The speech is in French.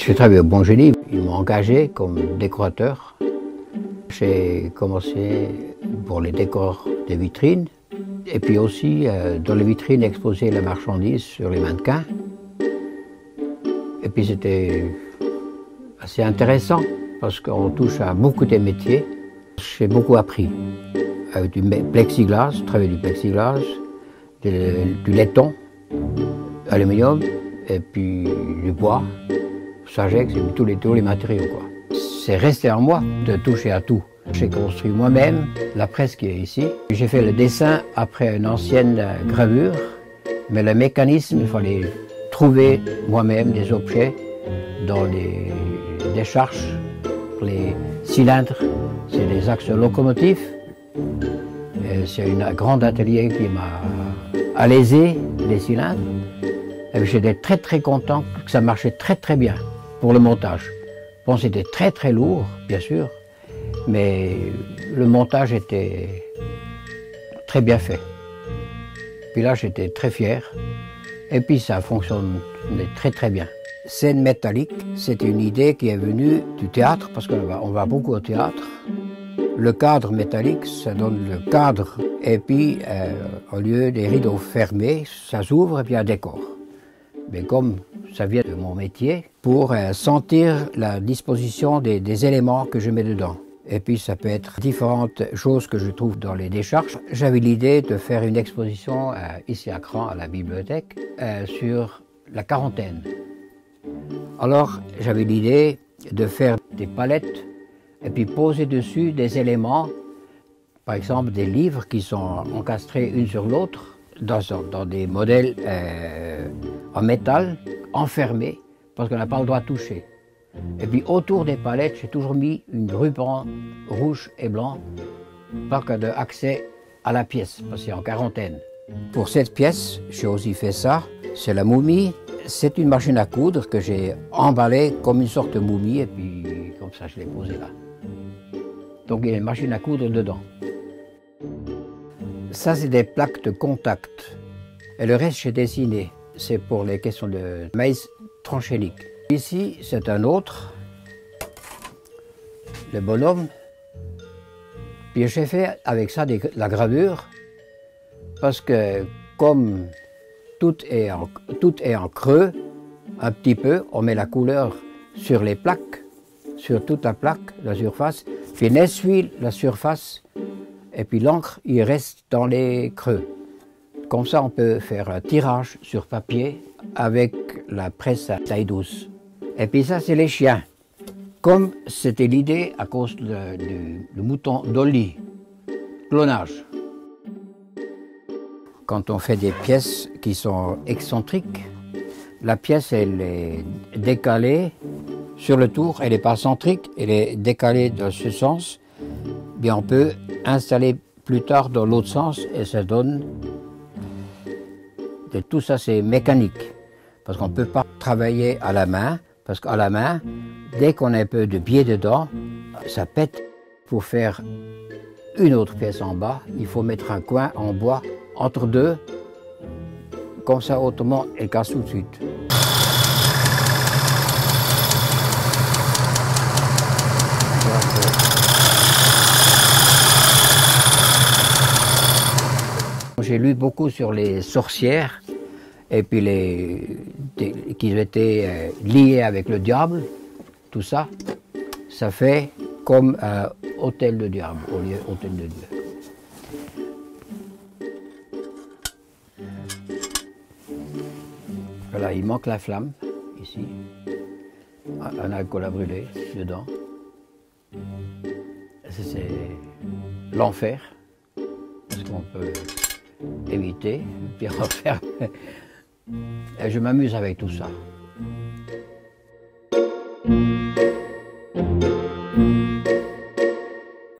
J'ai travaillé au Bon Génie, ils m'ont engagé comme décorateur. J'ai commencé pour les décors des vitrines et puis aussi dans les vitrines exposer la marchandise sur les mannequins. Et puis c'était assez intéressant parce qu'on touche à beaucoup de métiers. J'ai beaucoup appris avec du plexiglas, travailler du plexiglas, du laiton, aluminium et puis du bois, Sagex et tous les matériaux, quoi. C'est resté en moi de toucher à tout. J'ai construit moi-même la presse qui est ici. J'ai fait le dessin après une ancienne gravure, mais le mécanisme, il fallait trouver moi-même des objets dans les décharges, les cylindres, c'est des axes locomotifs. C'est un grand atelier qui m'a alésé les cylindres. J'étais très content que ça marchait très bien pour le montage. Bon, c'était très lourd, bien sûr, mais le montage était très bien fait. Puis là, j'étais très fier. Et puis ça fonctionnait très bien. Scène métallique, c'est une idée qui est venue du théâtre, parce qu'on va beaucoup au théâtre. Le cadre métallique, ça donne le cadre. Et puis, au lieu des rideaux fermés, ça s'ouvre et puis il y a un décor. Mais comme ça vient de mon métier, pour sentir la disposition des éléments que je mets dedans. Et puis ça peut être différentes choses que je trouve dans les décharges. J'avais l'idée de faire une exposition ici à Cran, à la bibliothèque, sur la quarantaine. Alors j'avais l'idée de faire des palettes et puis poser dessus des éléments, par exemple des livres qui sont encastrés une sur l'autre, dans des modèles en métal, enfermés, parce qu'on n'a pas le droit de toucher. Et puis autour des palettes, j'ai toujours mis une ruban rouge et blanc, pour qu'il y ait accès à la pièce, parce que c'est en quarantaine. Pour cette pièce, j'ai aussi fait ça, c'est la momie. C'est une machine à coudre que j'ai emballée comme une sorte de momie, et puis comme ça je l'ai posée là. Donc il y a une machine à coudre dedans. Ça, c'est des plaques de contact. Et le reste, j'ai dessiné. C'est pour les questions de maïs transgénique. Ici, c'est un autre, le bonhomme. Puis j'ai fait avec ça la gravure, parce que comme tout est en creux, un petit peu, on met la couleur sur les plaques, sur toute la plaque, la surface, puis on essuie la surface, et puis l'encre, il reste dans les creux. Comme ça, on peut faire un tirage sur papier avec la presse à taille douce. Et puis ça, c'est les chiens. Comme c'était l'idée à cause du mouton Dolly, clonage. Quand on fait des pièces qui sont excentriques, la pièce, elle est décalée sur le tour, elle n'est pas centrique, elle est décalée dans ce sens. Bien, on peut installer plus tard dans l'autre sens et ça donne... Et tout ça, c'est mécanique, parce qu'on ne peut pas travailler à la main, parce qu'à la main, dès qu'on a un peu de biais dedans, ça pète. Pour faire une autre pièce en bas, il faut mettre un coin en bois entre deux, comme ça, autrement, elle casse tout de suite. J'ai lu beaucoup sur les sorcières et puis qui étaient liées avec le diable, tout ça. Ça fait comme un hôtel de diable au lieu hôtel de Dieu. Voilà, il manque la flamme ici, un alcool à brûler dedans. C'est l'enfer, parce qu'on peut éviter, puis refaire. Et je m'amuse avec tout ça.